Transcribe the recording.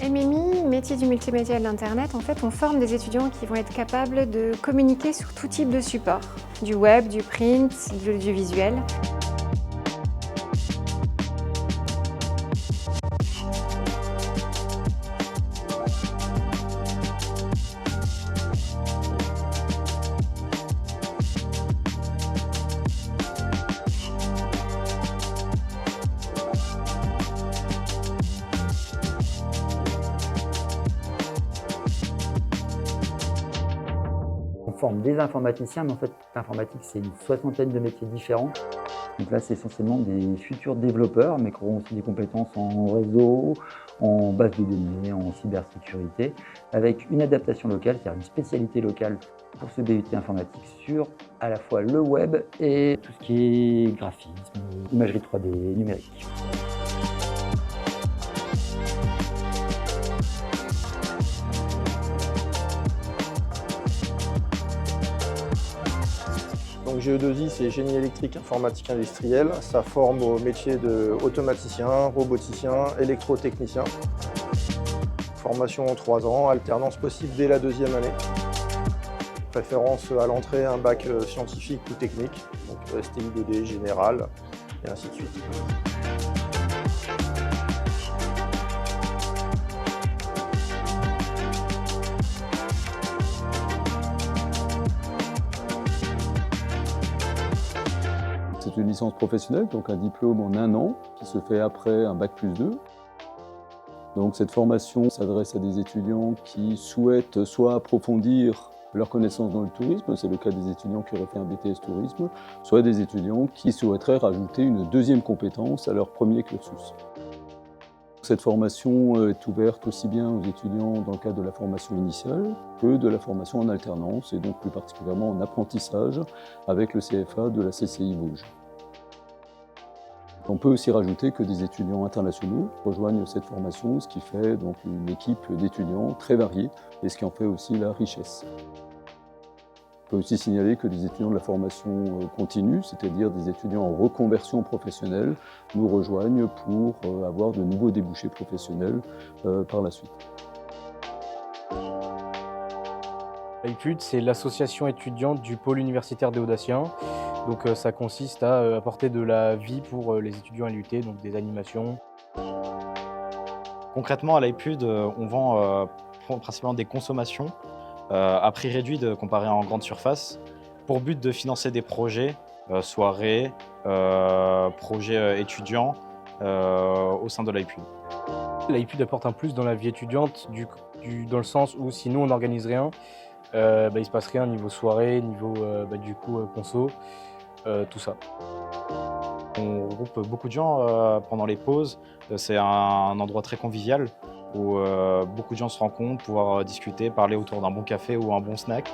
MMI, métier du multimédia et de l'Internet, en fait, on forme des étudiants qui vont être capables de communiquer sur tout type de support, du web, du print, de l'audiovisuel. On forme des informaticiens, mais en fait, l'informatique, c'est une soixantaine de métiers différents. Donc là, c'est essentiellement des futurs développeurs, mais qui auront aussi des compétences en réseau, en base de données, en cybersécurité, avec une adaptation locale, c'est-à-dire une spécialité locale pour ce BUT informatique sur à la fois le web et tout ce qui est graphisme, imagerie 3D numérique. Donc GE2I, c'est génie électrique informatique industrielle. Ça forme au métier d'automaticien, roboticien, électrotechnicien. Formation en 3 ans, alternance possible dès la 2e année. Préférence à l'entrée, un bac scientifique ou technique, donc STI 2D général, et ainsi de suite. C'est une licence professionnelle, donc un diplôme en 1 an, qui se fait après un bac+2. Donc cette formation s'adresse à des étudiants qui souhaitent soit approfondir leurs connaissances dans le tourisme, c'est le cas des étudiants qui auraient fait un BTS tourisme, soit des étudiants qui souhaiteraient rajouter une 2e compétence à leur premier cursus. Cette formation est ouverte aussi bien aux étudiants dans le cadre de la formation initiale que de la formation en alternance et donc plus particulièrement en apprentissage avec le CFA de la CCI Vosges. On peut aussi rajouter que des étudiants internationaux rejoignent cette formation, ce qui fait donc une équipe d'étudiants très variée et ce qui en fait aussi la richesse. On peut aussi signaler que des étudiants de la formation continue, c'est-à-dire des étudiants en reconversion professionnelle, nous rejoignent pour avoir de nouveaux débouchés professionnels par la suite. l'AIPUD, c'est l'association étudiante du pôle universitaire des Audaciens. Donc ça consiste à apporter de la vie pour les étudiants à l'UT, donc des animations. Concrètement, à l'AIPUD, on vend principalement des consommations à prix réduit comparé en grande surface, pour but de financer des projets, soirées, projets étudiants au sein de l'AIPUD. L'AIPUD apporte un plus dans la vie étudiante, dans le sens où si nous on n'organise rien, il se passe rien niveau soirée, niveau conso, tout ça. On regroupe beaucoup de gens pendant les pauses. C'est un endroit très convivial où beaucoup de gens se rencontrent, pouvoir discuter, parler autour d'un bon café ou un bon snack.